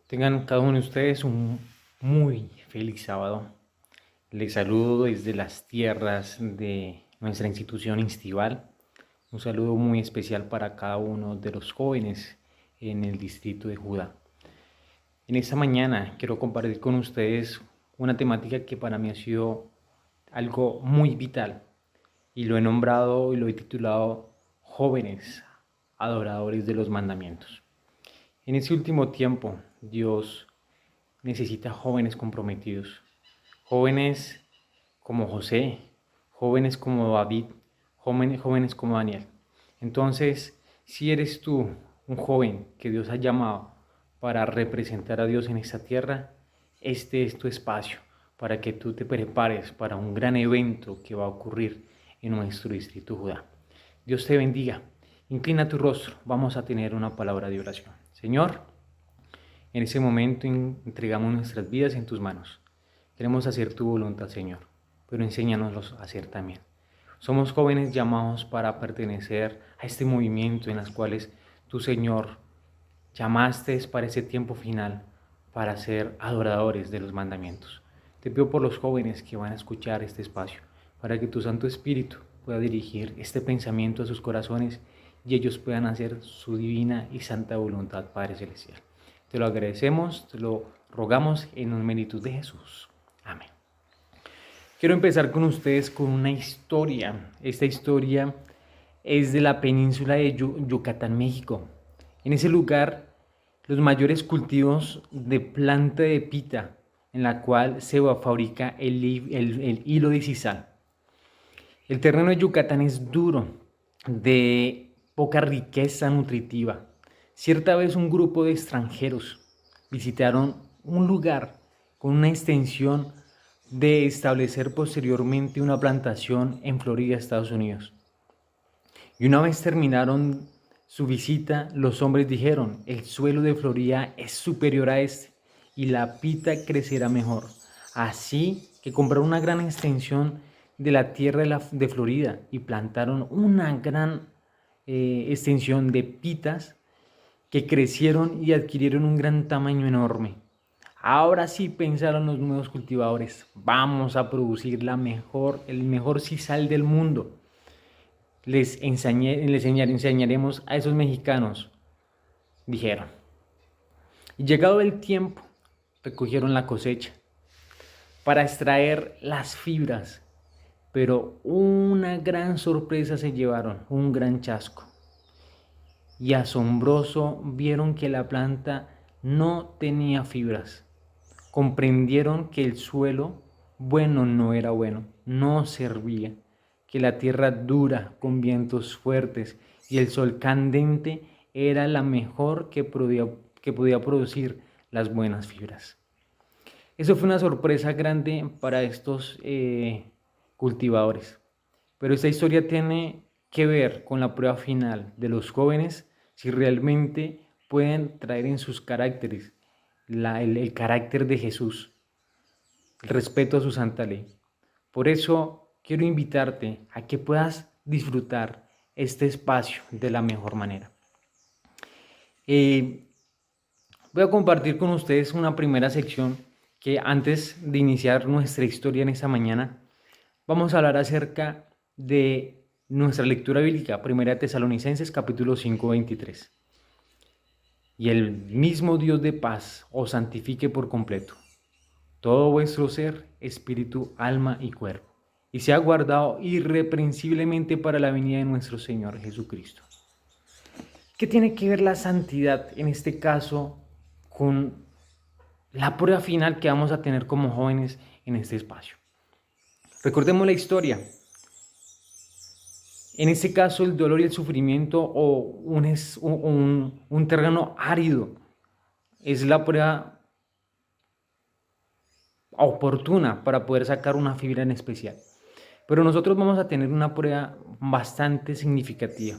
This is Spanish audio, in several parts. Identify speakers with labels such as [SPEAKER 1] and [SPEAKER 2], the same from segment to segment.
[SPEAKER 1] Tengan cada uno de ustedes un muy feliz sábado. Les saludo desde las tierras de nuestra institución Instival. Un saludo muy especial para cada uno de los jóvenes en el distrito de Judá. En esta mañana quiero compartir con ustedes una temática que para mí ha sido algo muy vital y lo he nombrado y lo he titulado Jóvenes Adoradores de los Mandamientos. En este último tiempo, Dios necesita jóvenes comprometidos, jóvenes como José, jóvenes como David, jóvenes como Daniel. Entonces, si eres tú un joven que Dios ha llamado para representar a Dios en esta tierra, este es tu espacio para que tú te prepares para un gran evento que va a ocurrir en nuestro distrito Judá. Dios te bendiga. Inclina tu rostro. Vamos a tener una palabra de oración. Señor, en ese momento entregamos nuestras vidas en tus manos. Queremos hacer tu voluntad, Señor, pero enséñanos a hacer también. Somos jóvenes llamados para pertenecer a este movimiento en las cuales tú, Señor, llamaste para ese tiempo final para ser adoradores de los mandamientos. Te pido por los jóvenes que van a escuchar este espacio, para que tu Santo Espíritu pueda dirigir este pensamiento a sus corazones y ellos puedan hacer su divina y santa voluntad, Padre Celestial. Te lo agradecemos, te lo rogamos en el mérito de Jesús. Amén. Quiero empezar con ustedes con una historia. Esta historia es de la península de Yucatán, México. En ese lugar, los mayores cultivos de planta de pita, en la cual se fabrica el hilo de sisal. El terreno de Yucatán es duro, de poca riqueza nutritiva. Cierta vez un grupo de extranjeros visitaron un lugar con una extensión de establecer posteriormente una plantación en Florida, Estados Unidos. Y una vez terminaron su visita, los hombres dijeron: el suelo de Florida es superior a este y la pita crecerá mejor. Así que compraron una gran extensión de la tierra de Florida y plantaron una gran extensión de pitas que crecieron y adquirieron un gran tamaño enorme. Ahora sí pensaron los nuevos cultivadores: vamos a producir el mejor sisal del mundo. Les enseñaremos a esos mexicanos, dijeron. Y llegado el tiempo, recogieron la cosecha para extraer las fibras, pero una gran sorpresa se llevaron, un gran chasco. Y asombroso vieron que la planta no tenía fibras. Comprendieron que el suelo bueno no era bueno, no servía, que la tierra dura con vientos fuertes y el sol candente era la mejor que podía producir las buenas fibras. Eso fue una sorpresa grande para estos cultivadores. Pero esta historia tiene que ver con la prueba final de los jóvenes, si realmente pueden traer en sus caracteres el carácter de Jesús, el respeto a su santa ley. Por eso quiero invitarte a que puedas disfrutar este espacio de la mejor manera. Voy a compartir con ustedes una primera sección que antes de iniciar nuestra historia en esta mañana, vamos a hablar acerca de nuestra lectura bíblica, 1 Tesalonicenses capítulo 5, 23. Y el mismo Dios de paz os santifique por completo, todo vuestro ser, espíritu, alma y cuerpo, y sea guardado irreprensiblemente para la venida de nuestro Señor Jesucristo. ¿Qué tiene que ver la santidad en este caso con la prueba final que vamos a tener como jóvenes en este espacio? Recordemos la historia. En este caso, el dolor y el sufrimiento o un terreno árido es la prueba oportuna para poder sacar una fibra en especial. Pero nosotros vamos a tener una prueba bastante significativa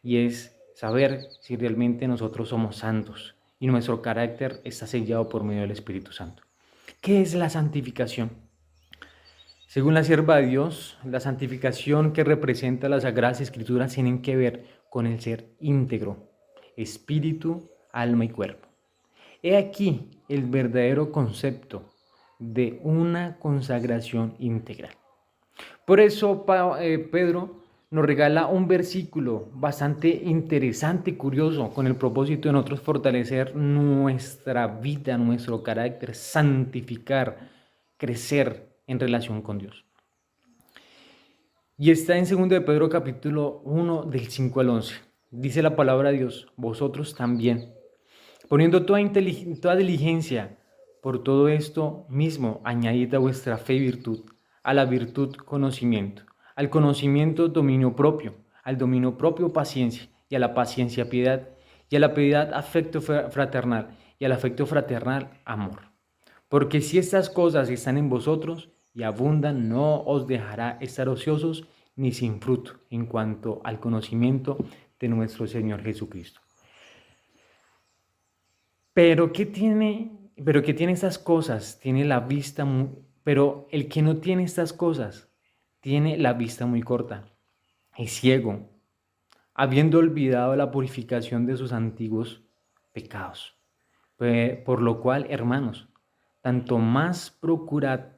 [SPEAKER 1] y es saber si realmente nosotros somos santos y nuestro carácter está sellado por medio del Espíritu Santo. ¿Qué es la santificación? Según la sierva de Dios, la santificación que representa las Sagradas Escrituras tienen que ver con el ser íntegro, espíritu, alma y cuerpo. He aquí el verdadero concepto de una consagración integral. Por eso Pedro nos regala un versículo bastante interesante y curioso con el propósito de nosotros fortalecer nuestra vida, nuestro carácter, santificar, crecer en relación con Dios. Y está en 2 de Pedro capítulo 1 del 5 al 11. Dice la palabra de Dios: vosotros también, poniendo toda diligencia, por todo esto mismo añadid a vuestra fe virtud, a la virtud conocimiento, al conocimiento dominio propio, al dominio propio paciencia, y a la paciencia piedad, y a la piedad afecto fraternal, y al afecto fraternal amor. Porque si estas cosas están en vosotros y abundan, no os dejará estar ociosos ni sin fruto en cuanto al conocimiento de nuestro Señor Jesucristo. Pero ¿qué tiene estas cosas? Tiene la vista pero el que no tiene estas cosas tiene la vista muy corta, es ciego, habiendo olvidado la purificación de sus antiguos pecados. Por lo cual, hermanos, tanto más procurad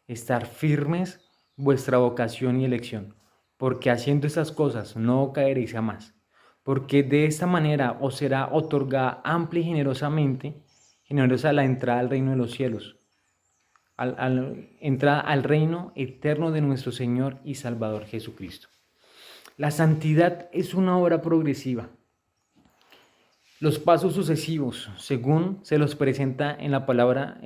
[SPEAKER 1] estar firmes vuestra vocación y elección, porque haciendo estas cosas no caeréis jamás, porque de esta manera os será otorgada amplia y generosa la entrada al reino de los cielos, entrada al reino eterno de nuestro Señor y Salvador Jesucristo. La santidad es una obra progresiva. Los pasos sucesivos, según se los presenta en la palabra,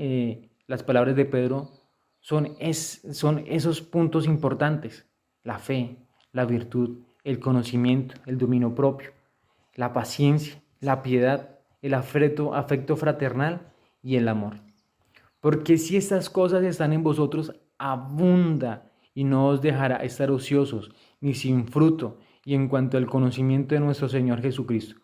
[SPEAKER 1] las palabras de Pedro, son esos puntos importantes: la fe, la virtud, el conocimiento, el dominio propio, la paciencia, la piedad, el afecto fraternal y el amor. Porque si estas cosas están en vosotros, abunda y no os dejará estar ociosos ni sin fruto, y en cuanto al conocimiento de nuestro Señor Jesucristo.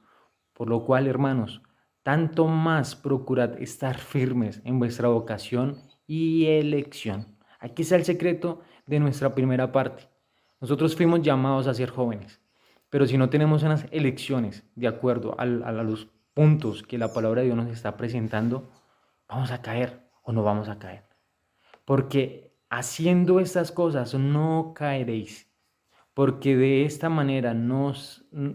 [SPEAKER 1] Por lo cual, hermanos, tanto más procurad estar firmes en vuestra vocación y elección. Aquí está el secreto de nuestra primera parte. Nosotros fuimos llamados a ser jóvenes, pero si no tenemos unas elecciones de acuerdo a los puntos que la palabra de Dios nos está presentando, vamos a caer o no vamos a caer. Porque haciendo estas cosas no caeréis, porque de esta manera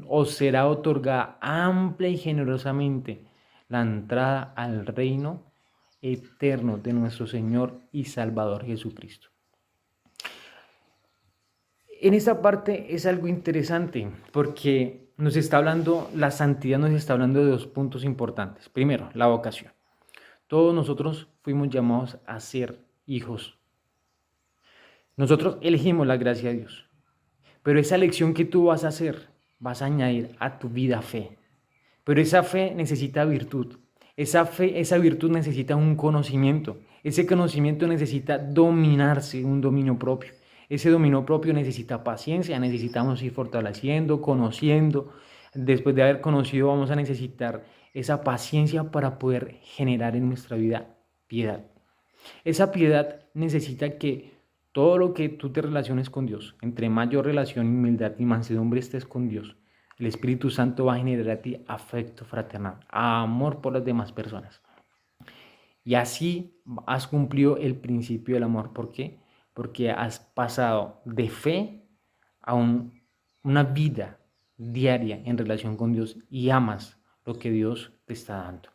[SPEAKER 1] os será otorgada amplia y generosamente la entrada al reino eterno de nuestro Señor y Salvador Jesucristo. En esta parte es algo interesante porque la santidad nos está hablando de dos puntos importantes. Primero, la vocación. Todos nosotros fuimos llamados a ser hijos. Nosotros elegimos la gracia de Dios. Pero esa elección que tú vas a hacer, vas a añadir a tu vida fe. Pero esa fe necesita virtud. Esa virtud necesita un conocimiento. Ese conocimiento necesita dominarse, un dominio propio. Ese dominio propio necesita paciencia, necesitamos ir fortaleciendo, conociendo. Después de haber conocido, vamos a necesitar esa paciencia para poder generar en nuestra vida piedad. Esa piedad necesita que todo lo que tú te relaciones con Dios, entre mayor relación, humildad y mansedumbre estés con Dios, el Espíritu Santo va a generar a ti afecto fraternal, amor por las demás personas. Y así has cumplido el principio del amor. ¿Por qué? Porque has pasado de fe a una vida diaria en relación con Dios y amas lo que Dios te está dando.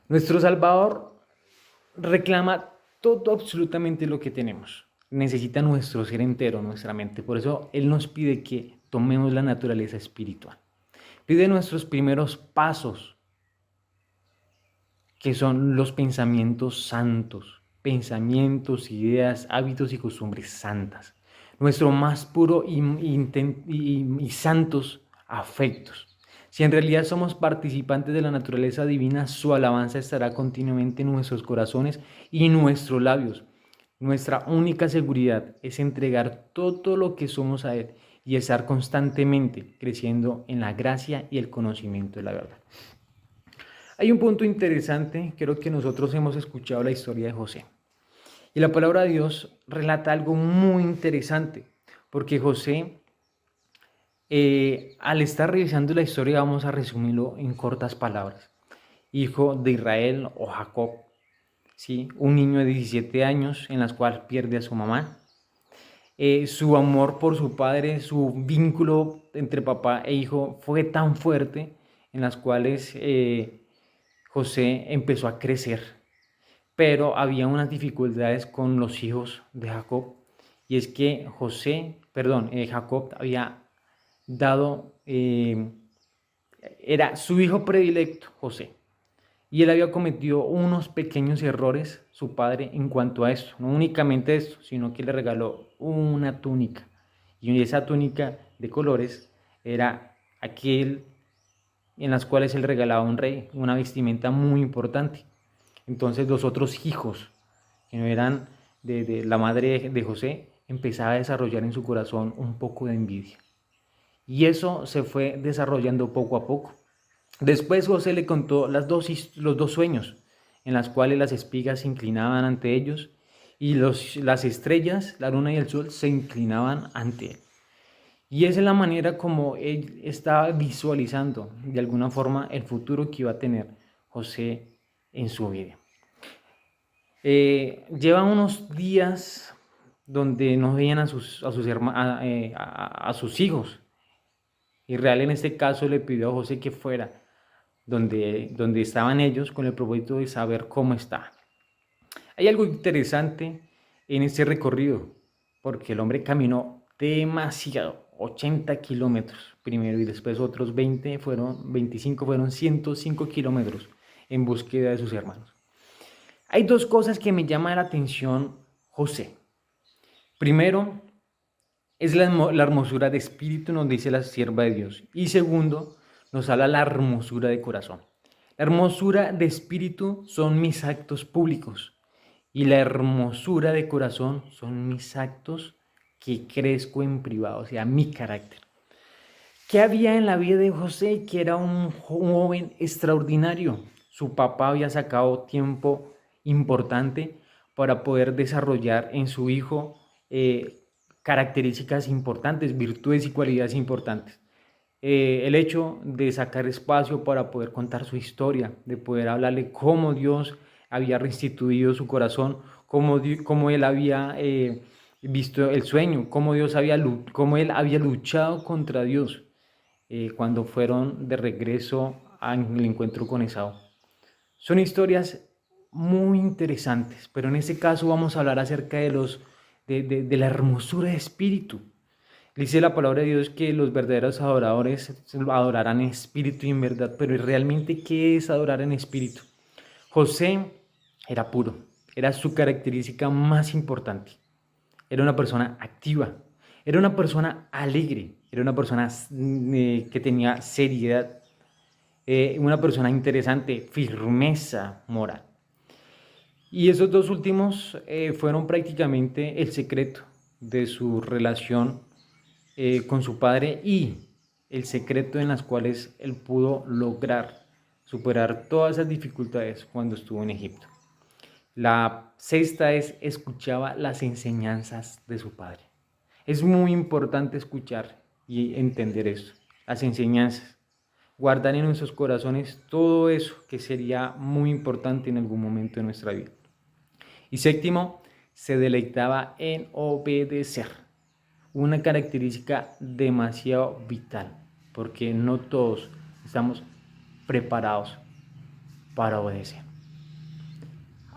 [SPEAKER 1] Nuestro Salvador reclama todo absolutamente lo que tenemos. Necesita nuestro ser entero, nuestra mente. Por eso Él nos pide que tomemos la naturaleza espiritual. Pide nuestros primeros pasos, que son los pensamientos santos, pensamientos, ideas, hábitos y costumbres santas. Nuestro más puro y santos afectos. Si en realidad somos participantes de la naturaleza divina, su alabanza estará continuamente en nuestros corazones y nuestros labios. Nuestra única seguridad es entregar todo lo que somos a Él y estar constantemente creciendo en la gracia y el conocimiento de la verdad. Hay un punto interesante, creo que nosotros hemos escuchado la historia de José. Y la palabra de Dios relata algo muy interesante, porque José, al estar revisando la historia, vamos a resumirlo en cortas palabras. hijo de Israel o Jacob, ¿sí? Un niño de 17 años en las cuales pierde a su mamá. Su amor por su padre, su vínculo entre papá e hijo fue tan fuerte en las cuales José empezó a crecer. Pero había unas dificultades con los hijos de Jacob, y es que Jacob había dado, era su hijo predilecto, José, y él había cometido unos pequeños errores, su padre, en cuanto a esto. No únicamente esto, sino que le regaló una túnica. Y esa túnica de colores era aquel en las cuales él regalaba a un rey, una vestimenta muy importante. Entonces los otros hijos, que no eran de la madre de José, empezaba a desarrollar en su corazón un poco de envidia. Y eso se fue desarrollando poco a poco. Después José le contó los dos sueños, en las cuales las espigas se inclinaban ante ellos y las estrellas, la luna y el sol, se inclinaban ante él. Y esa es la manera como él estaba visualizando de alguna forma el futuro que iba a tener José en su vida. Lleva unos días donde no veían a sus hijos. Israel en este caso le pidió a José que fuera donde estaban ellos con el propósito de saber cómo está. Hay algo interesante en ese recorrido, porque el hombre caminó demasiado, 80 kilómetros primero y después otros 25 fueron 105 kilómetros en búsqueda de sus hermanos. Hay dos cosas que me llaman la atención José. Primero, es la hermosura de espíritu, nos dice la sierva de Dios. Y segundo, nos habla la hermosura de corazón. La hermosura de espíritu son mis actos públicos y la hermosura de corazón son mis actos que crezco en privado, o sea, mi carácter. ¿Qué había en la vida de José? Que era un joven extraordinario. Su papá había sacado tiempo importante para poder desarrollar en su hijo características importantes, virtudes y cualidades importantes. El hecho de sacar espacio para poder contar su historia, de poder hablarle cómo Dios había restituido su corazón, cómo él había visto el sueño, cómo él había luchado contra Dios cuando fueron de regreso al encuentro con Esaú. Son historias muy interesantes, pero en este caso vamos a hablar acerca de la hermosura de espíritu. Dice la palabra de Dios que los verdaderos adoradores adorarán en espíritu y en verdad, pero ¿realmente qué es adorar en espíritu? José era puro, era su característica más importante. Era una persona activa, era una persona alegre, era una persona que tenía seriedad, una persona interesante, firmeza moral. Y esos dos últimos fueron prácticamente el secreto de su relación con su padre y el secreto en las cuales él pudo lograr superar todas esas dificultades cuando estuvo en Egipto. La sexta es: escuchaba las enseñanzas de su padre. Es muy importante escuchar y entender eso, las enseñanzas. Guardar en nuestros corazones todo eso que sería muy importante en algún momento de nuestra vida. Y séptimo, se deleitaba en obedecer. Una característica demasiado vital, porque no todos estamos preparados para obedecer.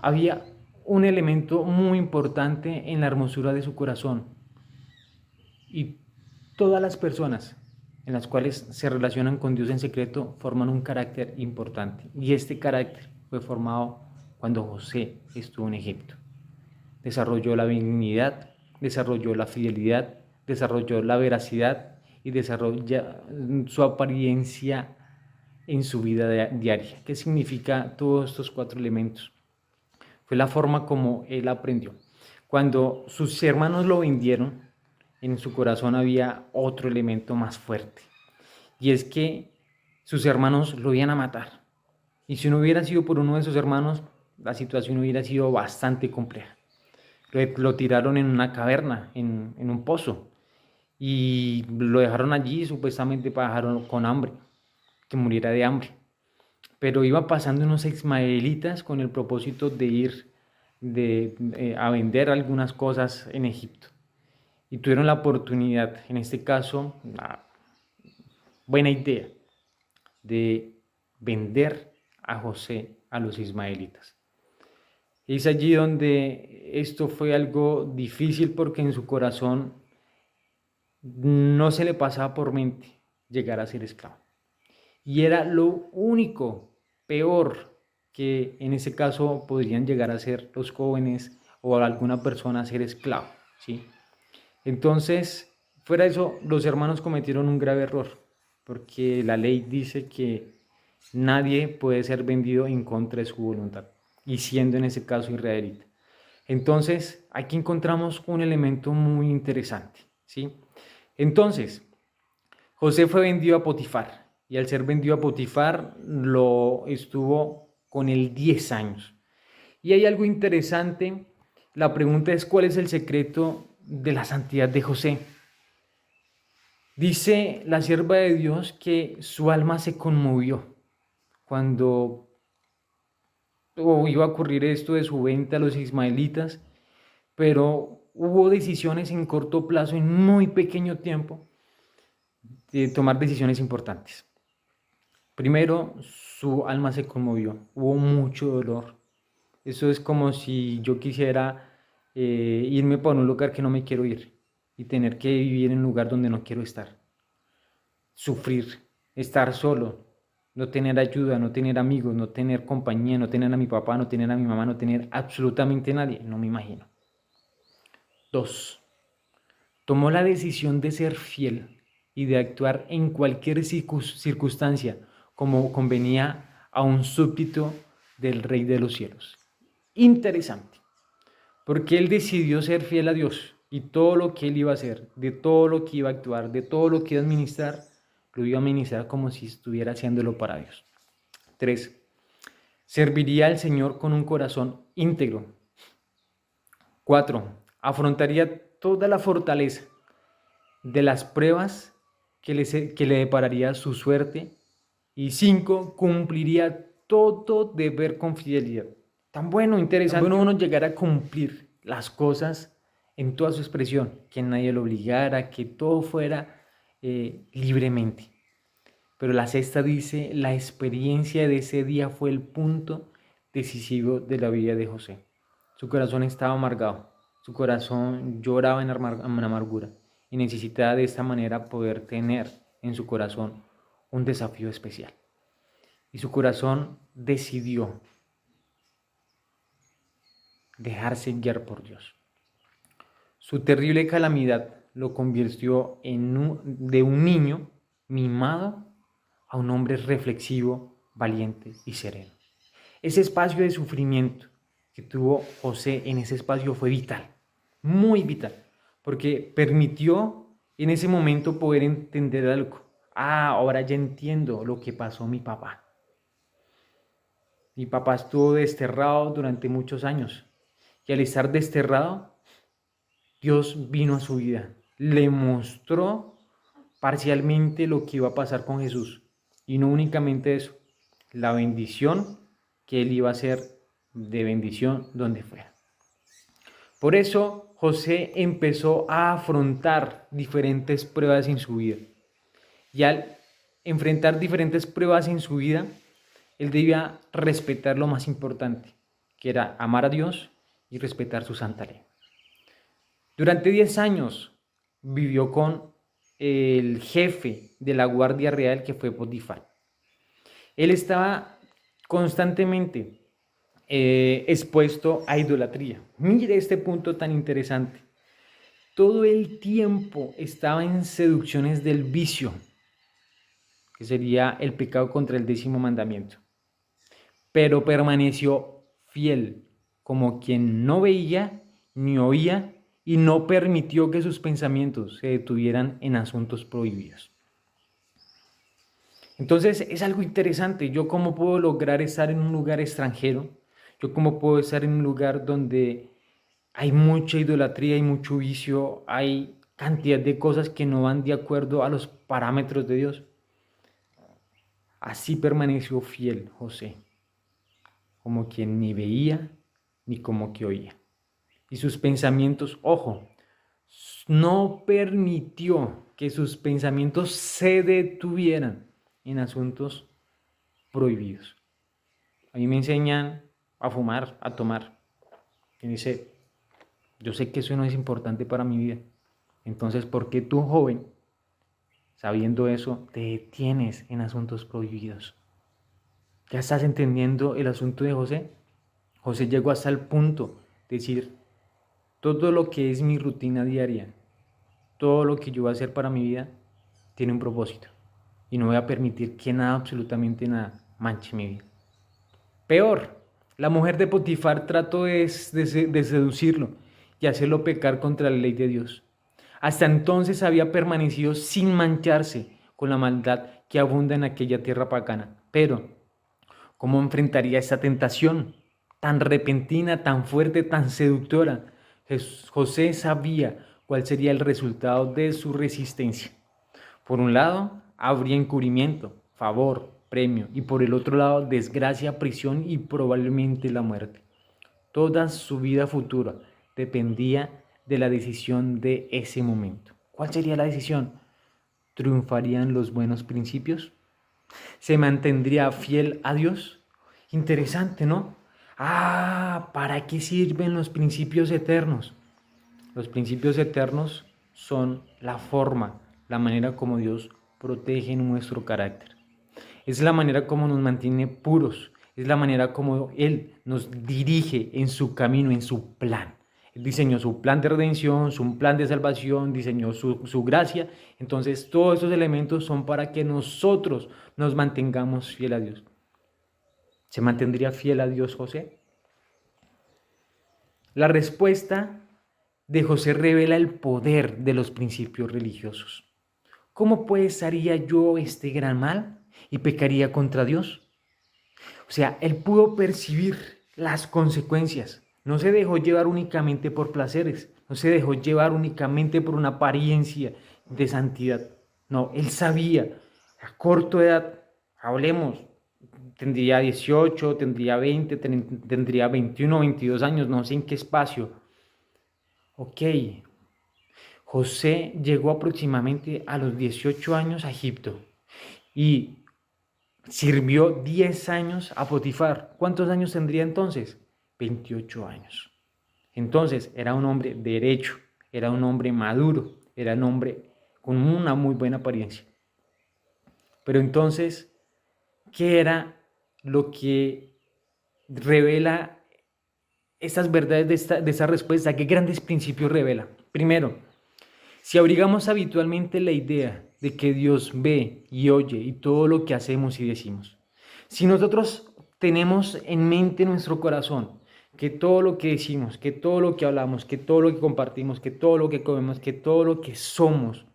[SPEAKER 1] Había un elemento muy importante en la hermosura de su corazón, y todas las personas en las cuales se relacionan con Dios en secreto forman un carácter importante, y este carácter fue formado cuando José estuvo en Egipto. Desarrolló la benignidad, desarrolló la fidelidad, desarrolló la veracidad y desarrolla su apariencia en su vida diaria. ¿Qué significa todos estos cuatro elementos? Fue la forma como él aprendió. Cuando sus hermanos lo vendieron, en su corazón había otro elemento más fuerte, y es que sus hermanos lo iban a matar. Y si no hubiera sido por uno de sus hermanos, la situación hubiera sido bastante compleja. Lo tiraron en una caverna, en un pozo, y lo dejaron allí supuestamente para dejarlo con hambre, que muriera de hambre. pero iba pasando unos ismaelitas con el propósito de ir a vender algunas cosas en Egipto. Y tuvieron la oportunidad, en este caso, la buena idea de vender a José a los ismaelitas. Es allí donde esto fue algo difícil porque en su corazón no se le pasaba por mente llegar a ser esclavo. Y era lo único peor que en ese caso podrían llegar a ser los jóvenes o alguna persona a ser esclavo, ¿sí? Entonces, fuera de eso, los hermanos cometieron un grave error, porque la ley dice que nadie puede ser vendido en contra de su voluntad, y siendo en ese caso israelita. Entonces, aquí encontramos un elemento muy interesante, ¿sí? Entonces, José fue vendido a Potifar, y al ser vendido a Potifar, lo estuvo con él 10 años. Y hay algo interesante, la pregunta es: ¿cuál es el secreto de la santidad de José? Dice la sierva de Dios que su alma se conmovió cuando iba a ocurrir esto de su venta a los ismaelitas, pero hubo decisiones en corto plazo, en muy pequeño tiempo, de tomar decisiones importantes. Primero, su alma se conmovió, hubo mucho dolor. Eso es como si yo quisiera irme para un lugar que no me quiero ir y tener que vivir en un lugar donde no quiero estar. Sufrir, estar solo, no tener ayuda, no tener amigos, no tener compañía, no tener a mi papá, no tener a mi mamá, no tener absolutamente nadie, no me imagino. 2. Tomó la decisión de ser fiel y de actuar en cualquier circunstancia como convenía a un súbdito del Rey de los Cielos. Interesante, porque él decidió ser fiel a Dios y todo lo que él iba a hacer, de todo lo que iba a actuar, de todo lo que iba a administrar, lo iba a administrar como si estuviera haciéndolo para Dios. 3. Serviría al Señor con un corazón íntegro. 4. Afrontaría toda la fortaleza de las pruebas que le depararía su suerte. Y 5. Cumpliría todo deber con fidelidad. Tan bueno, interesante. Tan bueno uno llegar a cumplir las cosas en toda su expresión, que nadie lo obligara, que todo fuera libremente. Pero la sexta dice: la experiencia de ese día fue el punto decisivo de la vida de José. Su corazón estaba amargado, su corazón lloraba en amargura y necesitaba de esta manera poder tener en su corazón un desafío especial. Y su corazón decidió dejarse guiar por Dios. Su terrible calamidad lo convirtió de un niño mimado a un hombre reflexivo, valiente y sereno. Ese espacio de sufrimiento que tuvo José en ese espacio fue vital, muy vital, porque permitió en ese momento poder entender algo. Ahora ya entiendo lo que pasó a mi papá. Mi papá estuvo desterrado durante muchos años y al estar desterrado, Dios vino a su vida, le mostró parcialmente lo que iba a pasar con Jesús. Y no únicamente eso, la bendición que él iba a hacer de bendición donde fuera. Por eso José empezó a afrontar diferentes pruebas en su vida. Y al enfrentar diferentes pruebas en su vida, él debía respetar lo más importante, que era amar a Dios y respetar su santa ley. Durante 10 años vivió con el jefe de la Guardia Real, que fue Potifar. Él estaba constantemente expuesto a idolatría. Mire este punto tan interesante. Todo el tiempo estaba en seducciones del vicio, que sería el pecado contra el 10º mandamiento. Pero permaneció fiel, como quien no veía ni oía, y no permitió que sus pensamientos se detuvieran en asuntos prohibidos. Entonces es algo interesante. ¿Yo cómo puedo lograr estar en un lugar extranjero? ¿Yo cómo puedo estar en un lugar donde hay mucha idolatría, hay mucho vicio, hay cantidad de cosas que no van de acuerdo a los parámetros de Dios? Así permaneció fiel José, como quien ni veía ni como que oía. Y sus pensamientos, ojo, no permitió que sus pensamientos se detuvieran en asuntos prohibidos. A mí me enseñan a fumar, a tomar. Y dice, yo sé que eso no es importante para mi vida. Entonces, ¿por qué tú, joven, sabiendo eso, te detienes en asuntos prohibidos? ¿Ya estás entendiendo el asunto de José? José llegó hasta el punto de decir, todo lo que es mi rutina diaria, todo lo que yo voy a hacer para mi vida, tiene un propósito. Y no voy a permitir que nada, absolutamente nada, manche mi vida. Peor, la mujer de Potifar trató de seducirlo y hacerlo pecar contra la ley de Dios. Hasta entonces había permanecido sin mancharse con la maldad que abunda en aquella tierra pagana. Pero, ¿cómo enfrentaría esta tentación tan repentina, tan fuerte, tan seductora? José sabía cuál sería el resultado de su resistencia. Por un lado, habría encubrimiento, favor, premio, y por el otro lado, desgracia, prisión y probablemente la muerte. Toda su vida futura dependía de la decisión de ese momento. ¿Cuál sería la decisión? ¿Triunfarían los buenos principios? ¿Se mantendría fiel a Dios? Interesante, ¿no? ¿Para qué sirven los principios eternos? Los principios eternos son la forma, la manera como Dios protege nuestro carácter. Es la manera como nos mantiene puros, es la manera como Él nos dirige en su camino, en su plan. Él diseñó su plan de redención, su plan de salvación, diseñó su gracia. Entonces todos esos elementos son para que nosotros nos mantengamos fiel a Dios. ¿Se mantendría fiel a Dios José? La respuesta de José revela el poder de los principios religiosos. ¿Cómo pues haría yo este gran mal y pecaría contra Dios? O sea, él pudo percibir las consecuencias. No se dejó llevar únicamente por placeres, no se dejó llevar únicamente por una apariencia de santidad. No, él sabía, a corta edad, hablemos, tendría 18, tendría 20, tendría 21, 22 años, no sé en qué espacio. Ok, José llegó aproximadamente a los 18 años a Egipto y sirvió 10 años a Potifar. ¿Cuántos años tendría entonces? 28 años. Entonces era un hombre derecho, era un hombre maduro, era un hombre con una muy buena apariencia. Pero entonces, ¿qué era lo que revela estas verdades de esta respuesta? ¿Qué grandes principios revela? Primero, si abrigamos habitualmente la idea de que Dios ve y oye y todo lo que hacemos y decimos, si nosotros tenemos en mente nuestro corazón que todo lo que decimos, que todo lo que hablamos, que todo lo que compartimos, que todo lo que comemos, que todo lo que somos,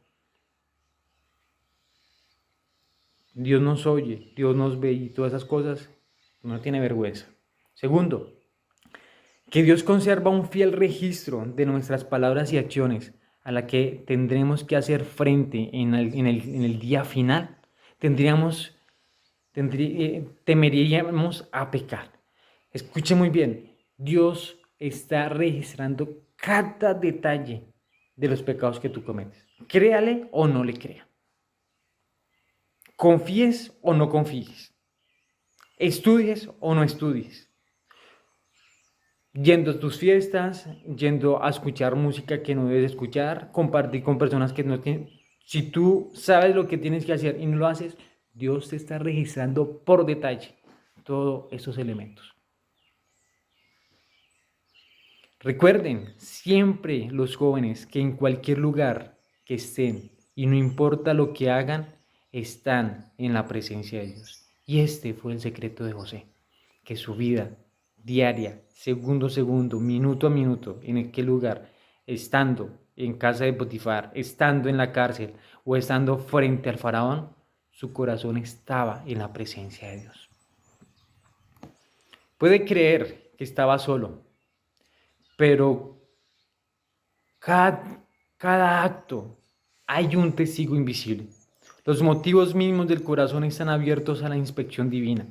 [SPEAKER 1] Dios nos oye, Dios nos ve y todas esas cosas, no tiene vergüenza. Segundo, que Dios conserva un fiel registro de nuestras palabras y acciones a la que tendremos que hacer frente en el día final. Temeríamos a pecar. Escuche muy bien, Dios está registrando cada detalle de los pecados que tú cometes. Créale o no le crea. Confíes o no confíes. Estudies o no estudies. Yendo a tus fiestas, yendo a escuchar música que no debes escuchar, compartir con personas que no tienen. Si tú sabes lo que tienes que hacer y no lo haces, Dios te está registrando por detalle todos esos elementos. Recuerden siempre los jóvenes que en cualquier lugar que estén y no importa lo que hagan, están en la presencia de Dios. Y este fue el secreto de José, que su vida diaria, segundo a segundo, minuto a minuto, en aquel lugar, estando en casa de Potifar, estando en la cárcel o estando frente al faraón, su corazón estaba en la presencia de Dios. Puede creer que estaba solo, pero cada acto hay un testigo invisible. Los motivos mismos del corazón están abiertos a la inspección divina.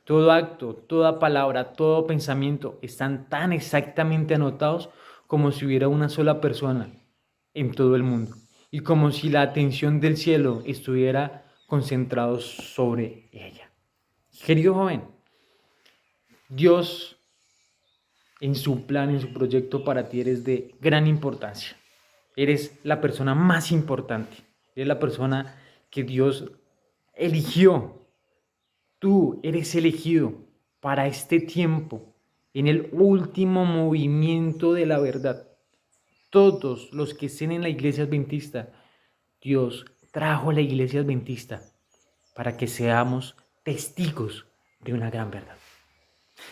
[SPEAKER 1] Todo acto, toda palabra, todo pensamiento están tan exactamente anotados como si hubiera una sola persona en todo el mundo y como si la atención del cielo estuviera concentrado sobre ella. Querido joven, Dios en su plan, en su proyecto para ti eres de gran importancia. Eres la persona más importante. Eres la persona que Dios eligió. Tú eres elegido para este tiempo, en el último movimiento de la verdad. Todos los que estén en la iglesia adventista, Dios trajo a la iglesia adventista para que seamos testigos de una gran verdad.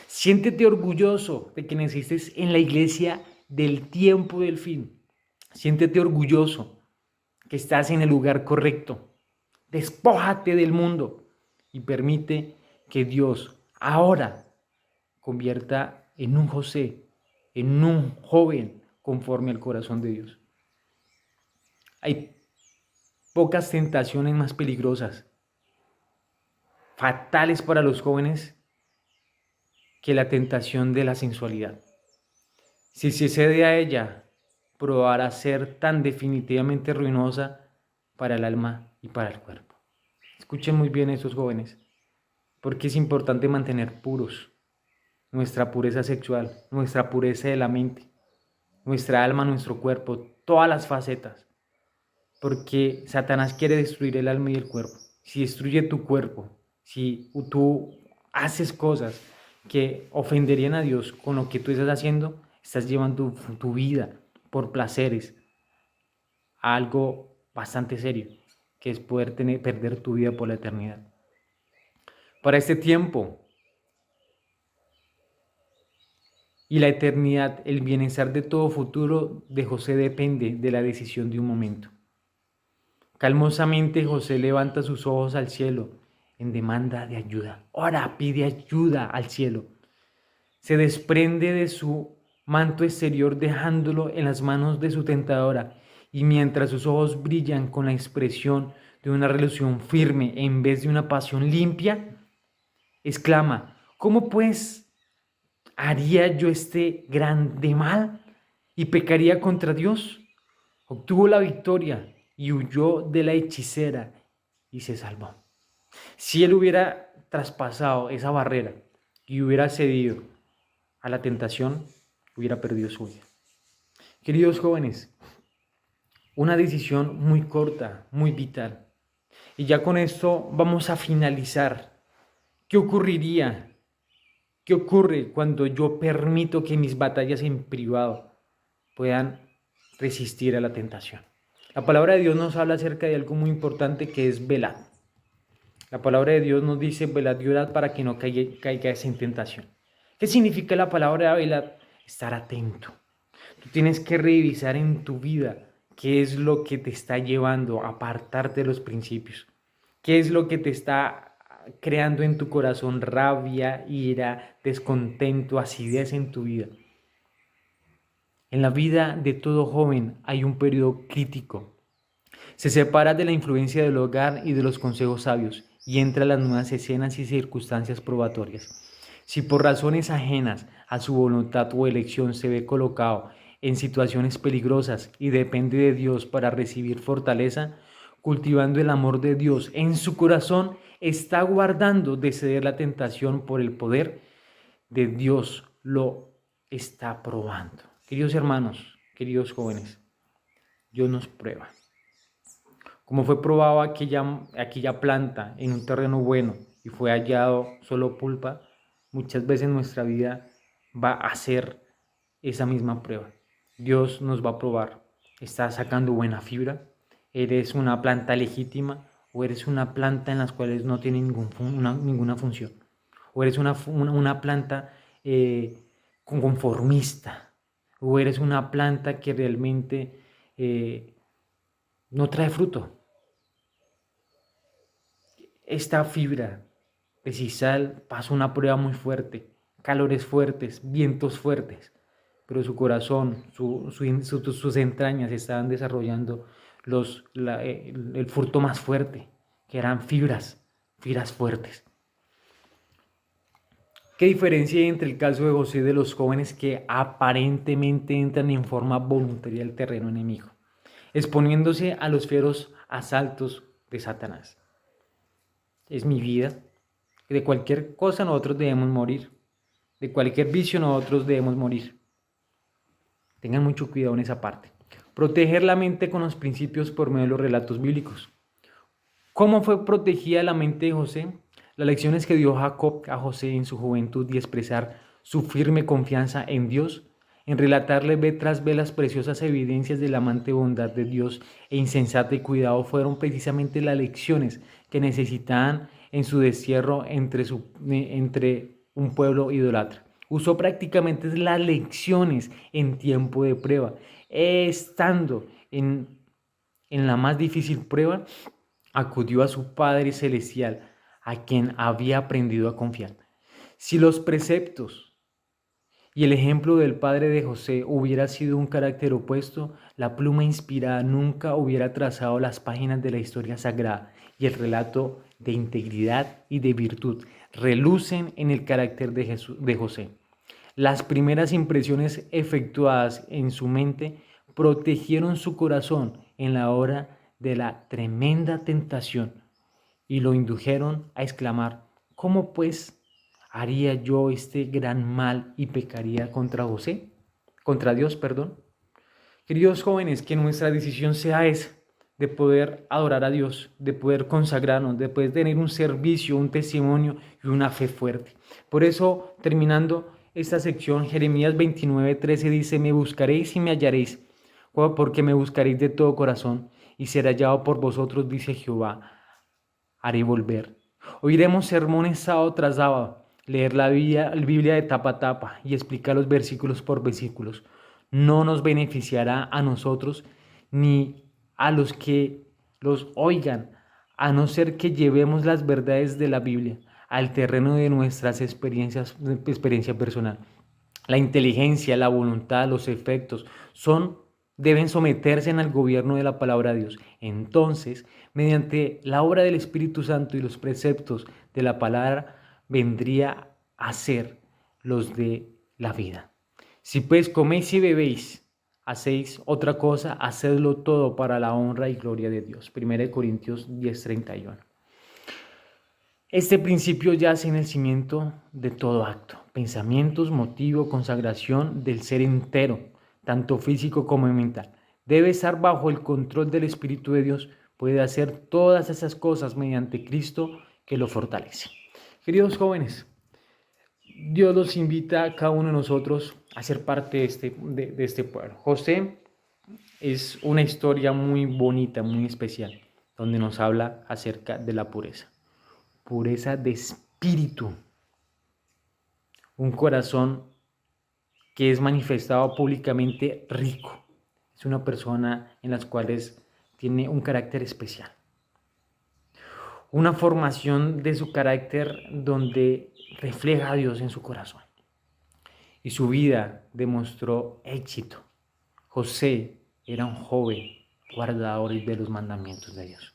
[SPEAKER 1] Siéntete orgulloso de que naciste en la iglesia del tiempo del fin. Siéntete orgulloso que estás en el lugar correcto. Despójate del mundo y permite que Dios ahora convierta en un José, en un joven conforme al corazón de Dios. Hay pocas tentaciones más peligrosas, fatales para los jóvenes, que la tentación de la sensualidad. Si se cede a ella, probará ser tan definitivamente ruinosa para el alma y para el cuerpo. Escuchen muy bien esos jóvenes, porque es importante mantener puros nuestra pureza sexual, nuestra pureza de la mente, nuestra alma, nuestro cuerpo, todas las facetas, porque Satanás quiere destruir el alma y el cuerpo. Si destruye tu cuerpo, si tú haces cosas que ofenderían a Dios con lo que tú estás haciendo, estás llevando tu vida por placeres a algo bastante serio, que es poder perder tu vida por la eternidad. Para este tiempo y la eternidad, el bienestar de todo futuro de José depende de la decisión de un momento. Calmosamente José levanta sus ojos al cielo en demanda de ayuda. Ora, pide ayuda al cielo. Se desprende de su manto exterior dejándolo en las manos de su tentadora, y mientras sus ojos brillan con la expresión de una resolución firme en vez de una pasión limpia, exclama: ¿cómo pues haría yo este grande mal y pecaría contra Dios? Obtuvo la victoria y huyó de la hechicera y se salvó. Si él hubiera traspasado esa barrera y hubiera cedido a la tentación, hubiera perdido su vida. Queridos jóvenes, una decisión muy corta, muy vital. Y ya con esto vamos a finalizar. ¿Qué ocurriría? ¿Qué ocurre cuando yo permito que mis batallas en privado puedan resistir a la tentación? La palabra de Dios nos habla acerca de algo muy importante, que es velad. La palabra de Dios nos dice: velad y orad para que no caigáis en tentación. ¿Qué significa la palabra velad? Estar atento. Tú tienes que revisar en tu vida qué es lo que te está llevando a apartarte de los principios. ¿Qué es lo que te está creando en tu corazón rabia, ira, descontento, acidez en tu vida? En la vida de todo joven hay un periodo crítico. Se separa de la influencia del hogar y de los consejos sabios y entra a las nuevas escenas y circunstancias probatorias. Si por razones ajenas a su voluntad o elección se ve colocado en situaciones peligrosas y depende de Dios para recibir fortaleza, cultivando el amor de Dios en su corazón, está guardando de ceder la tentación por el poder de Dios, lo está probando. Queridos hermanos, queridos jóvenes, Dios nos prueba. Como fue probado aquella planta en un terreno bueno y fue hallado solo pulpa, muchas veces nuestra vida va a ser esa misma prueba. Dios nos va a probar. ¿Estás sacando buena fibra? ¿Eres una planta legítima o eres una planta en las cuales no tiene ninguna función? ¿O eres una planta conformista? ¿O eres una planta que realmente no trae fruto? Esta fibra de sisal pasó una prueba muy fuerte, calores fuertes, vientos fuertes, pero su corazón, sus entrañas estaban desarrollando el fruto más fuerte, que eran fibras fuertes. ¿Qué diferencia hay entre el caso de José de los jóvenes que aparentemente entran en forma voluntaria al terreno enemigo, exponiéndose a los fieros asaltos de Satanás? Es mi vida. De cualquier cosa nosotros debemos morir. De cualquier vicio nosotros debemos morir. Tengan mucho cuidado en esa parte. Proteger la mente con los principios por medio de los relatos bíblicos. ¿Cómo fue protegida la mente de José? Las lecciones que dio Jacob a José en su juventud y expresar su firme confianza en Dios, en relatarle ve tras ve las preciosas evidencias de la amante bondad de Dios e insensata y cuidado, fueron precisamente las lecciones que necesitaban en su destierro entre un pueblo idólatra. Usó prácticamente las lecciones en tiempo de prueba, estando en la más difícil prueba, acudió a su Padre Celestial, a quien había aprendido a confiar. Si los preceptos y el ejemplo del padre de José hubiera sido un carácter opuesto, la pluma inspirada nunca hubiera trazado las páginas de la historia sagrada, y el relato de integridad y de virtud relucen en el carácter de José. Las primeras impresiones efectuadas en su mente protegieron su corazón en la hora de la tremenda tentación y lo indujeron a exclamar: ¿cómo pues haría yo este gran mal y pecaría contra Dios, perdón? Queridos jóvenes, que nuestra decisión sea esa, de poder adorar a Dios, de poder consagrarnos, de poder tener un servicio, un testimonio y una fe fuerte. Por eso, terminando esta sección, Jeremías 29:13 dice: me buscaréis y me hallaréis, porque me buscaréis de todo corazón, y será hallado por vosotros, dice Jehová, haré volver. Oiremos sermones sábado tras sábado, leer la Biblia de tapa a tapa y explicar los versículos por versículos. No nos beneficiará a nosotros ni a los que los oigan, a no ser que llevemos las verdades de la Biblia al terreno de nuestras experiencia personal. La inteligencia, la voluntad, los efectos deben someterse al gobierno de la palabra de Dios. Entonces, mediante la obra del Espíritu Santo y los preceptos de la palabra, vendría a ser los de la vida. Si pues coméis y bebéis, hacéis otra cosa, hacedlo todo para la honra y gloria de Dios. 1 Corintios 10:31. Este principio yace en el cimiento de todo acto, pensamientos, motivo, consagración del ser entero, tanto físico como mental. Debe estar bajo el control del Espíritu de Dios. Puede hacer todas esas cosas mediante Cristo que lo fortalece. Queridos jóvenes, Dios los invita a cada uno de nosotros a ser parte de este pueblo. José es una historia muy bonita, muy especial, donde nos habla acerca de la pureza. Pureza de espíritu, un corazón que es manifestado públicamente rico. Es una persona en las cuales tiene un carácter especial. Una formación de su carácter donde refleja a Dios en su corazón. Y su vida demostró éxito. José era un joven guardador de los mandamientos de Dios.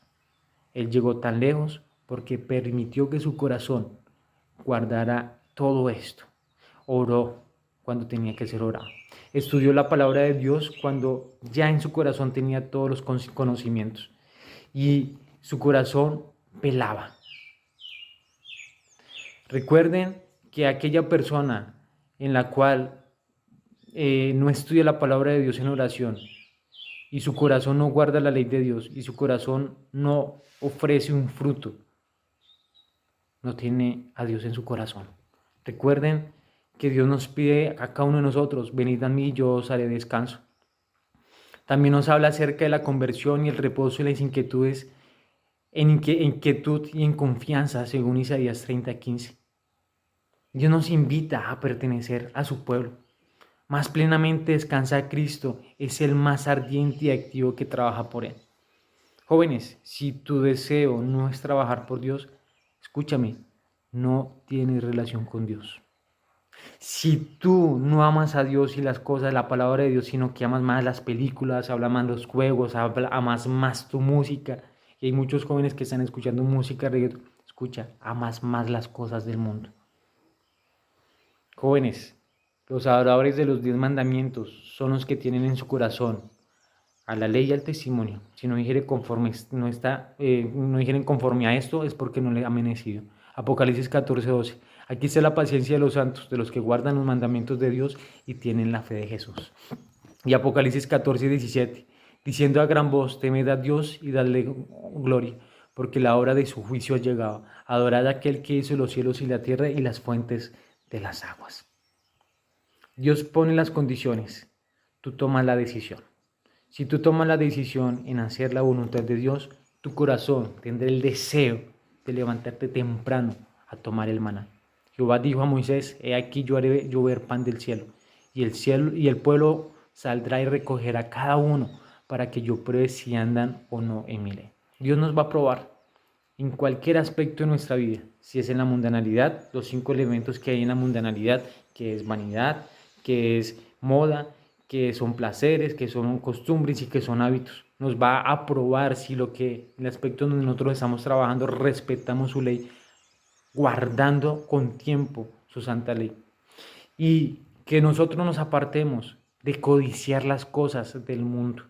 [SPEAKER 1] Él llegó tan lejos porque permitió que su corazón guardara todo esto. Oró cuando tenía que ser orado. Estudió la palabra de Dios cuando ya en su corazón tenía todos los conocimientos. Y su corazón velaba. Recuerden que aquella persona en la cual no estudia la palabra de Dios en oración y su corazón no guarda la ley de Dios y su corazón no ofrece un fruto, no tiene a Dios en su corazón. Recuerden que Dios nos pide a cada uno de nosotros: venid a mí y yo os haré descanso. También nos habla acerca de la conversión y el reposo y las inquietudes, en inquietud y en confianza, según Isaías 30:15. Dios nos invita a pertenecer a su pueblo. Más plenamente descansa Cristo, es el más ardiente y activo que trabaja por Él. Jóvenes, si tu deseo no es trabajar por Dios, escúchame, no tienes relación con Dios. Si tú no amas a Dios y las cosas, la palabra de Dios, sino que amas más las películas, amas más los juegos, amas más tu música, y hay muchos jóvenes que están escuchando música, reggaetón. Escucha, amas más las cosas del mundo. Jóvenes, los adoradores de los 10 mandamientos son los que tienen en su corazón a la ley y al testimonio. Si no dijeren conforme a esto, es porque no le ha amanecido. Apocalipsis 14:12. Aquí está la paciencia de los santos, de los que guardan los mandamientos de Dios y tienen la fe de Jesús. Y Apocalipsis 14:17. Diciendo a gran voz, temed a Dios y dadle gloria, porque la hora de su juicio ha llegado. Adorad a aquel que hizo los cielos y la tierra y las fuentes de las aguas. Dios pone las condiciones, tú tomas la decisión. Si tú tomas la decisión en hacer la voluntad de Dios, tu corazón tendrá el deseo de levantarte temprano a tomar el maná. Jehová dijo a Moisés, he aquí yo haré llover pan del cielo, y el pueblo saldrá y recogerá a cada uno para que yo pruebe si andan o no en mi ley. Dios nos va a probar en cualquier aspecto de nuestra vida, si es en la mundanalidad, los 5 elementos que hay en la mundanalidad, que es vanidad, que es moda, que son placeres, que son costumbres y que son hábitos. Nos va a probar si el aspecto donde nosotros estamos trabajando respetamos su ley, guardando con tiempo su santa ley. Y que nosotros nos apartemos de codiciar las cosas del mundo.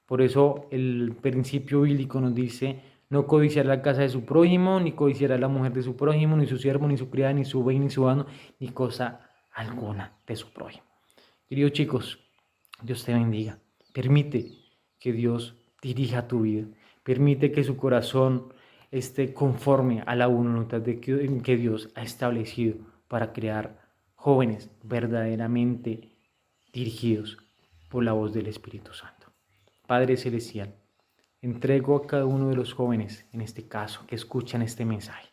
[SPEAKER 1] Por eso el principio bíblico nos dice, no codiciar la casa de su prójimo, ni codiciará la mujer de su prójimo, ni su siervo, ni su criada, ni su buey, ni su asno, ni cosa alguna de su prójimo. Queridos chicos, Dios te bendiga. Permite que Dios dirija tu vida. Permite que su corazón esté conforme a la voluntad que Dios ha establecido para crear jóvenes verdaderamente dirigidos por la voz del Espíritu Santo. Padre Celestial, entrego a cada uno de los jóvenes, en este caso, que escuchan este mensaje.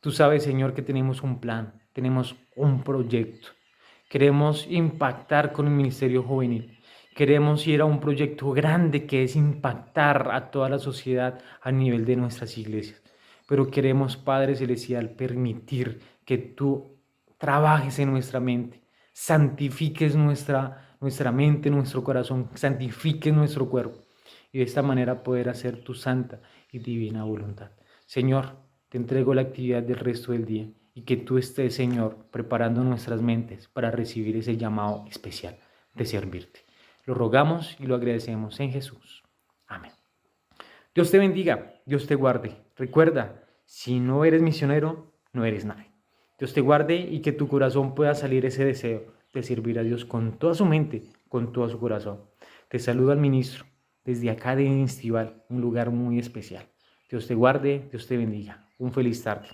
[SPEAKER 1] Tú sabes, Señor, que tenemos un plan, tenemos un proyecto. Queremos impactar con el ministerio juvenil. Queremos ir a un proyecto grande que es impactar a toda la sociedad a nivel de nuestras iglesias. Pero queremos, Padre Celestial, permitir que tú trabajes en nuestra mente, santifiques nuestra mente, nuestro corazón, santifiques nuestro cuerpo y de esta manera poder hacer tu santa y divina voluntad. Señor, te entrego la actividad del resto del día y que tú estés, Señor, preparando nuestras mentes para recibir ese llamado especial de servirte. Lo rogamos y lo agradecemos en Jesús. Amén. Dios te bendiga, Dios te guarde. Recuerda, si no eres misionero, no eres nadie. Dios te guarde y que tu corazón pueda salir ese deseo de servir a Dios con toda su mente, con todo su corazón. Te saluda al ministro desde acá de Instival, un lugar muy especial. Dios te guarde, Dios te bendiga. Un feliz tarde.